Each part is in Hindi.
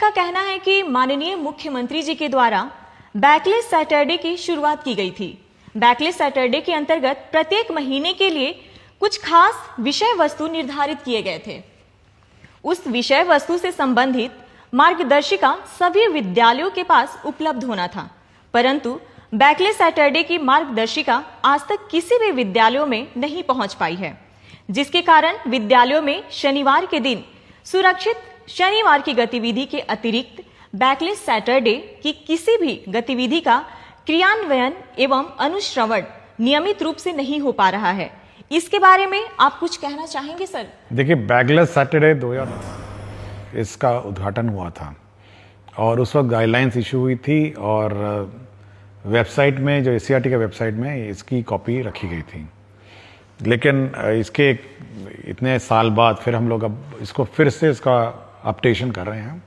इनका कहना है कि माननीय मुख्यमंत्री जी के द्वारा बैकलेस सैटरडे की शुरुआत की गई थी। बैकलेस सैटरडे के अंतर्गत प्रत्येक महीने के लिए कुछ खास विषय वस्तु निर्धारित किए गए थे। उस विषय वस्तु से संबंधित मार्गदर्शिका सभी विद्यालयों के पास उपलब्ध होना था, परंतु बैकलेस सैटरडे की मार्गदर्शिका आज तक किसी भी विद्यालयों में नहीं पहुंच पाई है, जिसके कारण विद्यालयों में शनिवार के दिन सुरक्षित शनिवार की गतिविधि के अतिरिक्त बैकलेस सैटरडे की किसी भी गतिविधि का क्रियान्वयन एवं अनुश्रवण नियमित रूप से नहीं हो पा रहा है। इसके बारे में आप कुछ कहना चाहेंगे सर? देखिए, बैकलेस सैटरडे 2000 इसका उद्घाटन हुआ था और उस वक्त गाइडलाइंस इशू हुई थी और वेबसाइट में, जो एससीईआरटी के वेबसाइट में इसकी कॉपी रखी गई थी। लेकिन इसके इतने साल बाद फिर हम लोग अब इसको फिर से इसका अपडेशन कर रहे हैं,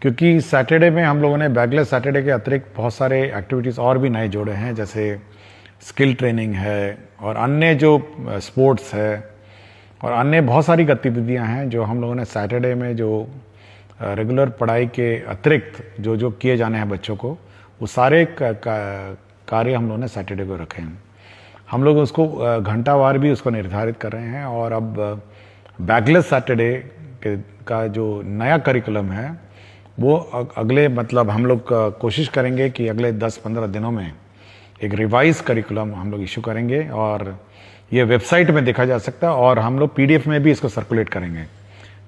क्योंकि सैटरडे में हम लोगों ने बैकलेस सैटरडे के अतिरिक्त बहुत सारे एक्टिविटीज़ और भी नए जोड़े हैं, जैसे स्किल ट्रेनिंग है और अन्य जो स्पोर्ट्स है और अन्य बहुत सारी गतिविधियां हैं जो हम लोगों ने सैटरडे में, जो रेगुलर पढ़ाई के अतिरिक्त जो किए जाने हैं बच्चों को, वो सारे कार्य हम लोगों ने सैटरडे को रखे हैं। हम लोग उसको घंटावार भी उसको निर्धारित कर रहे हैं और अब बैकलेस सैटरडे का जो नया करिकुलम है वो अगले, मतलब हम लोग कोशिश करेंगे कि अगले 10-15 दिनों में एक रिवाइज करिकुलम हम लोग इशू करेंगे और ये वेबसाइट में देखा जा सकता है और हम लोग पीडीएफ में भी इसको सर्कुलेट करेंगे।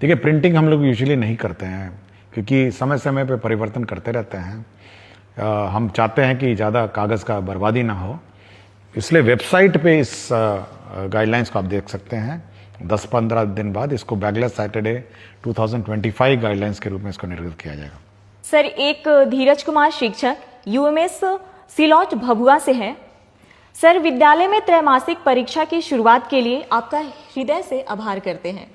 देखिए, प्रिंटिंग हम लोग यूजुअली नहीं करते हैं क्योंकि समय समय पे परिवर्तन करते रहते हैं। हम चाहते हैं कि ज़्यादा कागज़ का बर्बादी ना हो, इसलिए वेबसाइट पे इस गाइडलाइंस को आप देख सकते हैं। 10-15 दिन बाद इसको बैकलेस सैटरडे 2025 गाइडलाइंस के रूप में इसको निर्गत किया जाएगा। सर, एक धीरज कुमार शिक्षक यूएमएस सिलौट भभुआ से है। सर, विद्यालय में त्रैमासिक परीक्षा की शुरुआत के लिए आपका हृदय से आभार करते हैं।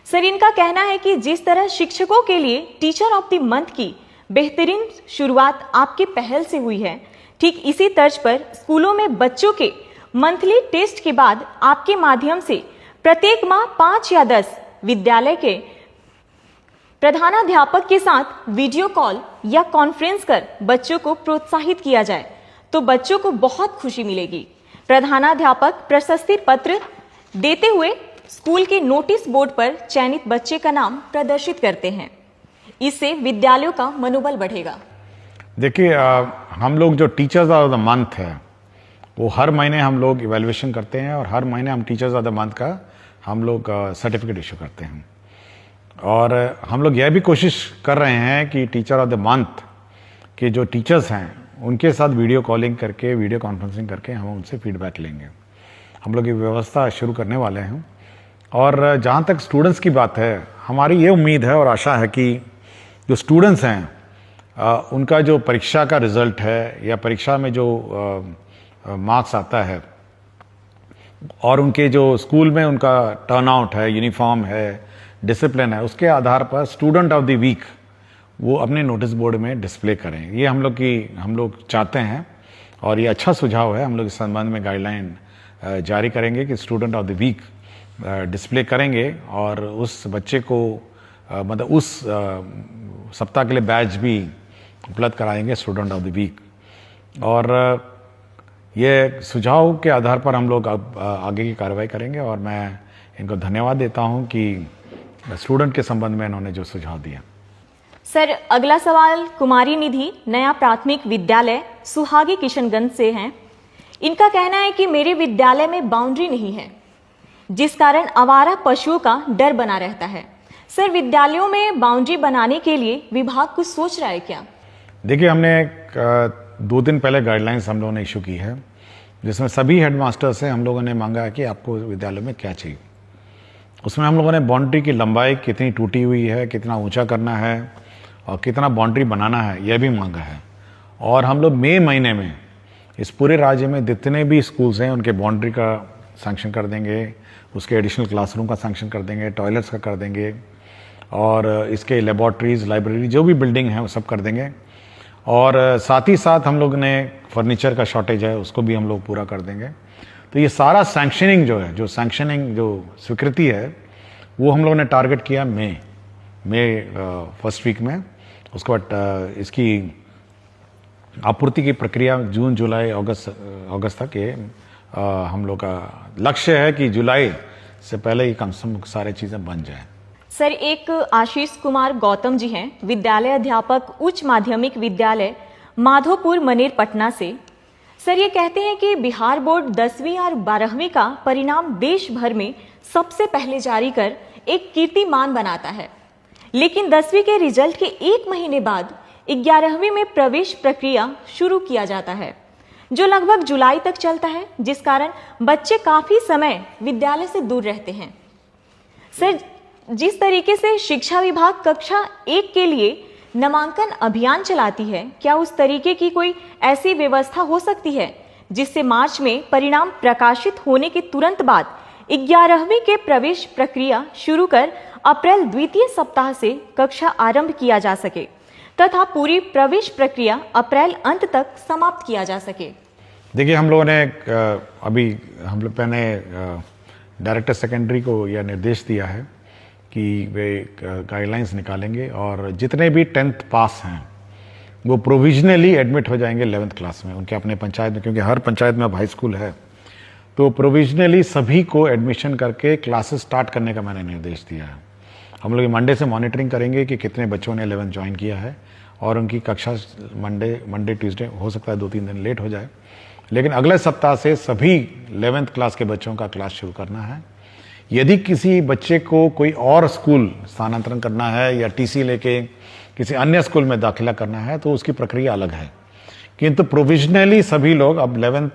सर, इनका कहना है कि जिस तरह शिक्षकों के लिए टीचर ऑफ द मंथ की बेहतरीन शुरुआत आपकी पहल से हुई है, ठीक इसी तर्ज पर स्कूलों में बच्चों के मंथली टेस्ट के बाद आपके माध्यम से प्रत्येक माह 5 या 10 विद्यालय के प्रधानाध्यापक के साथ वीडियो कॉल या कॉन्फ्रेंस कर बच्चों को प्रोत्साहित किया जाए तो बच्चों को बहुत खुशी मिलेगी। प्रधानाध्यापक प्रशस्ति पत्र देते हुए स्कूल के नोटिस बोर्ड पर चयनित बच्चे का नाम प्रदर्शित करते हैं, इससे विद्यालयों का मनोबल बढ़ेगा। देखिए, हम लोग जो टीचर्स ऑफ द मंथ है वो हर महीने हम लोग इवैल्यूएशन करते हैं और हर महीने हम टीचर्स ऑफ द मंथ का हम लोग सर्टिफिकेट इशू करते हैं और हम लोग यह भी कोशिश कर रहे हैं कि टीचर ऑफ द मंथ के जो टीचर्स हैं उनके साथ वीडियो कॉलिंग करके, वीडियो कॉन्फ्रेंसिंग करके हम उनसे फीडबैक लेंगे। हम लोग ये व्यवस्था शुरू करने वाले हैं और जहाँ तक स्टूडेंट्स की बात है, हमारी ये उम्मीद है और आशा है कि जो स्टूडेंट्स हैं उनका जो परीक्षा का रिजल्ट है या परीक्षा में जो मार्क्स आता है और उनके जो स्कूल में उनका टर्नआउट है, यूनिफॉर्म है, डिसिप्लिन है, उसके आधार पर स्टूडेंट ऑफ द वीक वो अपने नोटिस बोर्ड में डिस्प्ले करें। ये हम लोग चाहते हैं और ये अच्छा सुझाव है। हम लोग इस संबंध में गाइडलाइन जारी करेंगे कि student of the week display करेंगे और उस बच्चे को मतलब उस सप्ताह के लिए बैच भी उपलब्ध कराएंगे, स्टूडेंट ऑफ द वीक। और ये सुझाव के आधार पर हम लोग अब आगे की कार्रवाई करेंगे और मैं इनको धन्यवाद देता हूं कि स्टूडेंट के संबंध में इन्होंने जो सुझाव दिया। सर, अगला सवाल कुमारी निधि नया प्राथमिक विद्यालय सुहागी किशनगंज से हैं। इनका कहना है कि मेरे विद्यालय में बाउंड्री नहीं है, जिस कारण आवारा पशुओं का डर बना रहता है। सर, विद्यालयों में बाउंड्री बनाने के लिए विभाग कुछ सोच रहा है क्या? देखिए, हमने 2 दिन पहले गाइडलाइंस हम लोगों ने इशू की है, जिसमें सभी हेडमास्टर से हम लोगों ने मांगा है कि आपको विद्यालय में क्या चाहिए। उसमें हम लोगों ने बाउंड्री की लंबाई कितनी टूटी हुई है, कितना ऊंचा करना है और कितना बाउंड्री बनाना है, यह भी मांगा है। और हम लोग मई महीने में इस पूरे राज्य में जितने भी स्कूल्स हैं उनके बाउंड्री का सैंक्शन कर देंगे, उसके एडिशनल क्लासरूम का सैंक्शन कर देंगे, टॉयलेट्स का कर देंगे और इसके लेबॉर्ट्रीज, लाइब्रेरी जो भी बिल्डिंग है वो सब कर देंगे। और साथ ही साथ हम लोग ने फर्नीचर का शॉर्टेज है उसको भी हम लोग पूरा कर देंगे। तो ये सारा सैंक्शनिंग जो है, जो सैंक्शनिंग जो स्वीकृति है, वो हम लोगों ने टारगेट किया मई फर्स्ट वीक में उसके बाद इसकी आपूर्ति की प्रक्रिया जून जुलाई अगस्त तक ये हम लोग का लक्ष्य है कि जुलाई से पहले ही कम से कम सारी चीज़ें बन जाए। सर, एक आशीष कुमार गौतम जी हैं, विद्यालय अध्यापक, उच्च माध्यमिक विद्यालय माधोपुर मनेर, पटना से। सर, ये कहते हैं कि बिहार बोर्ड 10वीं और 12वीं का परिणाम देश भर में सबसे पहले जारी कर एक कीर्तिमान बनाता है, लेकिन 10वीं के रिजल्ट के 1 महीने बाद 11वीं में प्रवेश प्रक्रिया शुरू किया जाता है, जो लगभग जुलाई तक चलता है, जिस कारण बच्चे काफी समय विद्यालय से दूर रहते हैं। सर, जिस तरीके से शिक्षा विभाग कक्षा 1 के लिए नामांकन अभियान चलाती है, क्या उस तरीके की कोई ऐसी व्यवस्था हो सकती है जिससे मार्च में परिणाम प्रकाशित होने के तुरंत बाद 11वीं के प्रवेश प्रक्रिया शुरू कर अप्रैल द्वितीय सप्ताह से कक्षा आरंभ किया जा सके तथा पूरी प्रवेश प्रक्रिया अप्रैल अंत तक समाप्त किया जा सके? देखिए, हम लोगों ने हम लोग पहले डायरेक्टर सेकेंडरी को यह निर्देश दिया है कि वे गाइडलाइंस निकालेंगे और जितने भी 10th पास हैं वो प्रोविजनली एडमिट हो जाएंगे 11th क्लास में उनके अपने पंचायत में, क्योंकि हर पंचायत में अब हाई स्कूल है, तो प्रोविजनली सभी को एडमिशन करके क्लासेस स्टार्ट करने का मैंने निर्देश दिया है। हम लोग मंडे से मॉनिटरिंग करेंगे कि कितने बच्चों ने 11th ज्वाइन किया है और उनकी कक्षा मंडे ट्यूसडे हो सकता है 2-3 दिन लेट हो जाए, लेकिन अगले सप्ताह से सभी 11th क्लास के बच्चों का क्लास शुरू करना है। यदि किसी बच्चे को कोई और स्कूल स्थानांतरण करना है या टीसी लेके किसी अन्य स्कूल में दाखिला करना है तो उसकी प्रक्रिया अलग है, किंतु प्रोविजनली सभी लोग अब 11th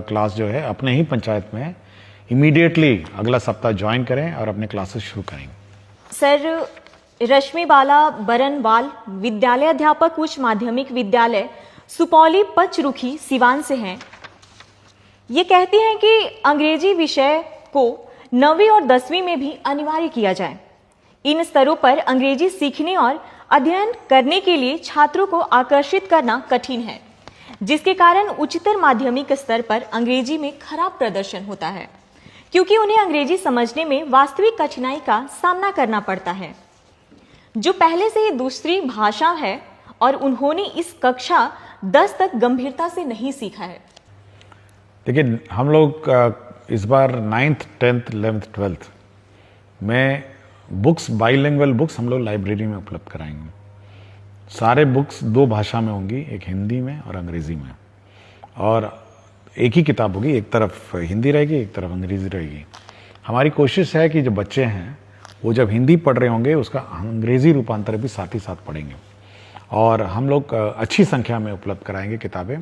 क्लास जो है अपने ही पंचायत में इमीडिएटली अगला सप्ताह ज्वाइन करें और अपने क्लासेस शुरू करें। सर, रश्मि बाला बरनवाल विद्यालय अध्यापक, उच्च माध्यमिक विद्यालय सुपौली पचरुखी, सिवान से हैं। ये कहती हैं कि अंग्रेजी विषय को 9वीं और 10वीं में भी अनिवार्य किया जाए। इन स्तरों पर अंग्रेजी सीखने और अध्ययन करने के लिए छात्रों को आकर्षित करना कठिन है, जिसके कारण उच्चतर माध्यमिक स्तर पर अंग्रेजी में खराब प्रदर्शन होता है, क्योंकि उन्हें अंग्रेजी समझने में वास्तविक कठिनाई का सामना करना पड़ता है, जो पहले से ही दूसरी भाषा है और उन्होंने इस कक्षा 10 तक गंभीरता से नहीं सीखा है। देखिए, हम लोग इस बार 9th, 10th, 11th, 12th में बुक्स, बाइलिंगुअल बुक्स हम लोग लाइब्रेरी में उपलब्ध कराएंगे। सारे बुक्स 2 भाषा में होंगी, एक हिंदी में और अंग्रेजी में, और एक ही किताब होगी, एक तरफ हिंदी रहेगी, एक तरफ अंग्रेजी रहेगी। हमारी कोशिश है कि जो बच्चे हैं वो जब हिंदी पढ़ रहे होंगे उसका अंग्रेजी रूपांतर भी साथ ही साथ पढ़ेंगे, और हम लोग अच्छी संख्या में उपलब्ध कराएंगे किताबें,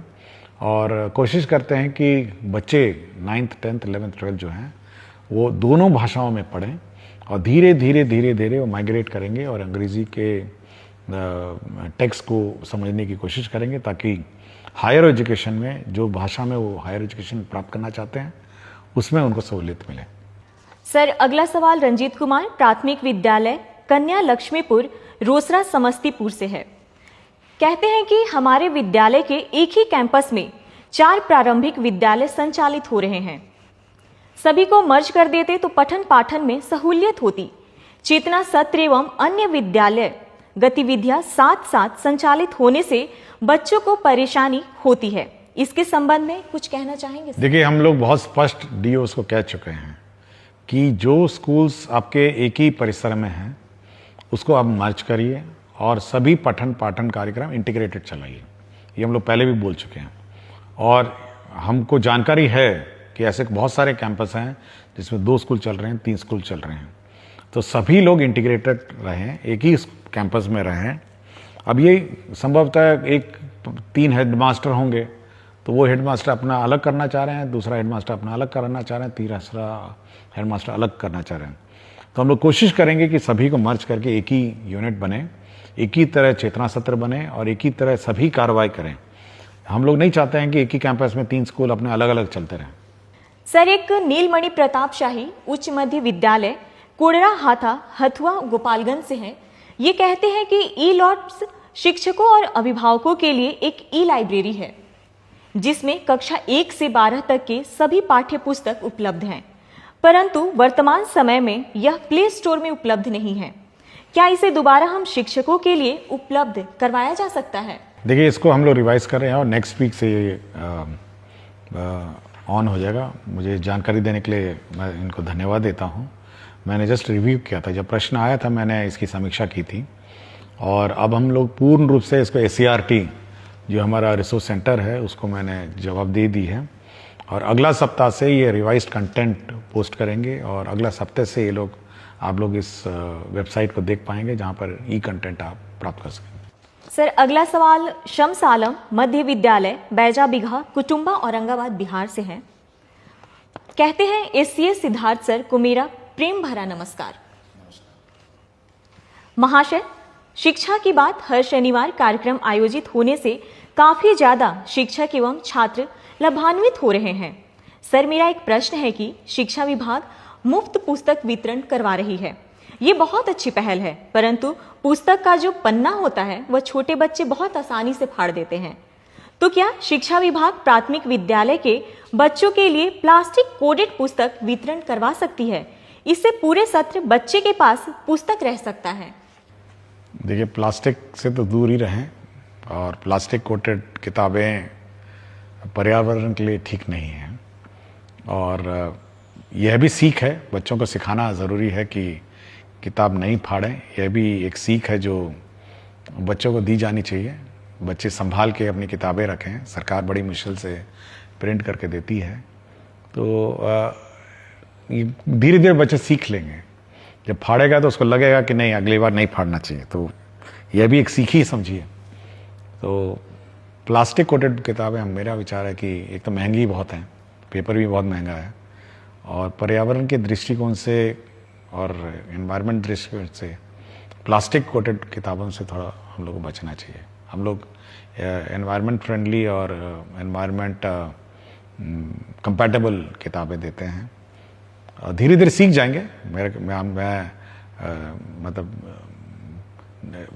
और कोशिश करते हैं कि बच्चे 9th, 10th, 11th, 12th जो हैं वो दोनों भाषाओं में पढ़ें, और धीरे धीरे वो माइग्रेट करेंगे और अंग्रेजी के टेक्स्ट को समझने की कोशिश करेंगे, ताकि हायर एजुकेशन में जो भाषा में वो हायर एजुकेशन प्राप्त करना चाहते हैं उसमें उनको सहूलियत मिले। सर, अगला सवाल रंजीत कुमार, प्राथमिक विद्यालय कन्या लक्ष्मीपुर, रोसड़ा, समस्तीपुर से है। कहते हैं कि हमारे विद्यालय के एक ही कैंपस में 4 प्रारंभिक विद्यालय संचालित हो रहे हैं। सभी को मर्ज कर देते तो पठन पाठन में सहूलियत होती। चेतना सत्र एवं अन्य विद्यालय गतिविधियां साथ साथ संचालित होने से बच्चों को परेशानी होती है। इसके संबंध में कुछ कहना चाहेंगे? देखिए, हम लोग बहुत स्पष्ट डीओस को कह चुके हैं कि जो स्कूल्स आपके एक ही परिसर में हैं उसको आप मर्ज करिए और सभी पठन पाठन कार्यक्रम इंटीग्रेटेड चलाइए। ये हम लोग पहले भी बोल चुके हैं, और हमको जानकारी है कि ऐसे बहुत सारे कैंपस हैं जिसमें 2 स्कूल चल रहे हैं, 3 स्कूल चल रहे हैं, तो सभी लोग इंटीग्रेटेड रहें, एक ही कैंपस में रहें। अब ये संभवतः 3 हेडमास्टर होंगे, तो वो हेडमास्टर अपना अलग करना चाह रहे हैं, दूसरा हेडमास्टर अपना अलग करना चाह रहे हैं, तीसरा हेडमास्टर अलग करना चाह रहे हैं। तो हम लोग कोशिश करेंगे कि सभी को मर्ज करके एक ही यूनिट बने, एक ही तरह चेतना सत्र बने और एक ही तरह सभी कार्रवाई करें। हम लोग नहीं चाहते हैं कि एक ही कैंपस में 3 स्कूल अपने अलग अलग चलते रहें। सर, एक नीलमणि प्रताप शाही उच्च मध्य विद्यालय कोडरा हाथा, हथुआ, गोपालगंज से हैं। ये कहते हैं कि ई-लॉट्स शिक्षकों और अभिभावकों के लिए एक ई लाइब्रेरी है, जिसमें कक्षा 1 से 12 तक के सभी पाठ्य पुस्तक उपलब्ध हैं, परंतु वर्तमान समय में यह प्ले स्टोर में उपलब्ध नहीं है, क्या इसे दोबारा हम शिक्षकों के लिए उपलब्ध करवाया जा सकता है? देखिए, इसको हम लोग रिवाइज कर रहे हैं और नेक्स्ट वीक से ये ऑन हो जाएगा। मुझे जानकारी देने के लिए मैं इनको धन्यवाद देता हूँ। मैंने जस्ट रिव्यू किया था, जब प्रश्न आया था मैंने इसकी समीक्षा की थी और अब हम लोग पूर्ण रूप से इसको SCERT जो हमारा रिसोर्स सेंटर है उसको मैंने जवाब दे दी है और अगला सप्ताह से ये रिवाइज्ड कंटेंट पोस्ट करेंगे और अगला सप्ताह से ये आप लोग इस वेबसाइट को देख पाएंगे जहाँ पर कंटेंट आप प्राप्त कर सकेंगे। सर, अगला सवाल शम्स आलम मध्य विद्यालय बैजा बिघा कुटुंबा औरंगाबाद बिहार से है। कहते हैं SCS सिद्धार्थ सर को मेरा प्रेम भरा नमस्कार। महाशय, शिक्षा की बात हर शनिवार कार्यक्रम आयोजित होने से काफी ज्यादा शिक्षक एवं छात्र लाभान्वित हो रहे हैं। सर, मेरा एक प्रश्न है कि शिक्षा विभाग मुफ्त पुस्तक वितरण करवा रही है, ये बहुत अच्छी पहल है, परंतु पुस्तक का जो पन्ना होता है वह छोटे बच्चे बहुत आसानी से फाड़ देते हैं। तो क्या शिक्षा विभाग प्राथमिक विद्यालय के बच्चों के लिए प्लास्टिक कोडेड पुस्तक वितरण करवा सकती है? इससे पूरे सत्र बच्चे के पास पुस्तक रह सकता है। देखिए, प्लास्टिक से तो दूर ही रहें और प्लास्टिक कोटेड किताबें पर्यावरण के लिए ठीक नहीं हैं और यह भी सीख है, बच्चों को सिखाना ज़रूरी है कि किताब नहीं फाड़ें। यह भी एक सीख है जो बच्चों को दी जानी चाहिए। बच्चे संभाल के अपनी किताबें रखें, सरकार बड़ी मुश्किल से प्रिंट करके देती है, तो धीरे धीरे बच्चे सीख लेंगे। जब फाड़ेगा तो उसको लगेगा कि नहीं, अगली बार नहीं फाड़ना चाहिए, तो यह भी एक सीख ही समझिए। तो प्लास्टिक कोटेड किताबें, मेरा विचार है कि एक तो महंगी बहुत हैं, पेपर भी बहुत महंगा है और पर्यावरण के दृष्टिकोण से और एनवायरनमेंट दृष्टिकोण से प्लास्टिक कोटेड किताबों से थोड़ा हम लोग को बचना चाहिए। हम लोग एनवायरनमेंट फ्रेंडली और एनवायरनमेंट कंपैटिबल किताबें देते हैं और धीरे धीरे सीख जाएंगे।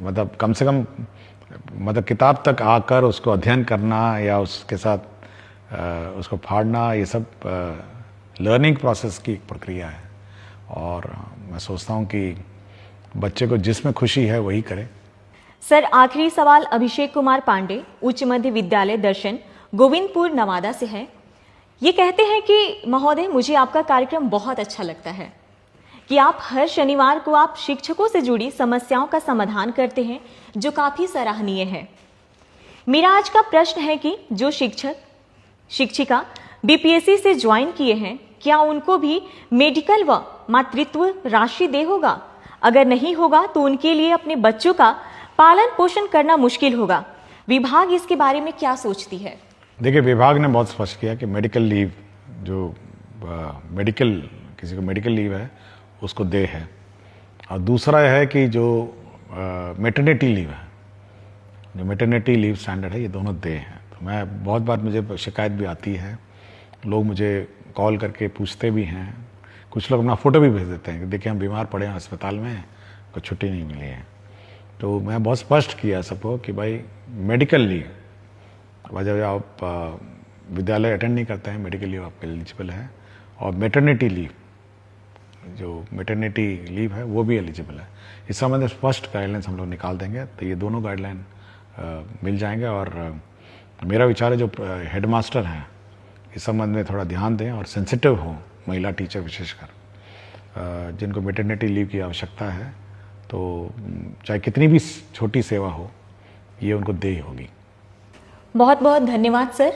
मतलब कम से कम किताब तक आकर उसको अध्ययन करना या उसके साथ उसको फाड़ना, ये सब लर्निंग प्रोसेस की एक प्रक्रिया है और मैं सोचता हूँ कि बच्चे को जिसमें खुशी है वही करे। सर, आखिरी सवाल अभिषेक कुमार पांडे उच्च मध्य विद्यालय दर्शन गोविंदपुर नवादा से है। ये कहते हैं कि महोदय, मुझे आपका कार्यक्रम बहुत अच्छा लगता है कि आप हर शनिवार को आप शिक्षकों से जुड़ी समस्याओं का समाधान करते हैं, जो काफी सराहनीय है। मेरा आज का प्रश्न है कि जो शिक्षक शिक्षिका BPSC से ज्वाइन किए हैं, क्या उनको भी मेडिकल व मातृत्व राशि दे होगा? अगर नहीं होगा तो उनके लिए अपने बच्चों का पालन पोषण करना मुश्किल होगा। विभाग इसके बारे में क्या सोचती है? देखिए, विभाग ने बहुत स्पष्ट किया कि मेडिकल लीव जो किसी को मेडिकल लीव है उसको दे है और दूसरा है कि जो मैटरनिटी लीव है, जो मैटरनिटी लीव स्टैंडर्ड है, ये दोनों दे हैं। तो मैं बहुत बार मुझे शिकायत भी आती है, लोग मुझे कॉल करके पूछते भी हैं, कुछ लोग अपना फ़ोटो भी भेज देते हैं कि देखिए हम बीमार पड़े हैं अस्पताल में, कोई छुट्टी नहीं मिली है। तो मैं बहुत स्पष्ट किया सबको कि भाई मेडिकल लीव, जब आप विद्यालय अटेंड नहीं करते हैं, मेडिकल लीव आपके एलिजिबल है और मैटरनिटी लीव, जो मैटरनिटी लीव है वो भी एलिजिबल है। इस संबंध में स्पष्ट गाइडलाइंस हम लोग निकाल देंगे, तो ये दोनों गाइडलाइन मिल जाएंगे और मेरा विचार है जो हेडमास्टर हैं इस संबंध में थोड़ा ध्यान दें और सेंसिटिव हो, महिला टीचर विशेषकर जिनको मैटरनिटी लीव की आवश्यकता है, तो चाहे कितनी भी छोटी सेवा हो, ये उनको देय होगी। बहुत बहुत धन्यवाद सर।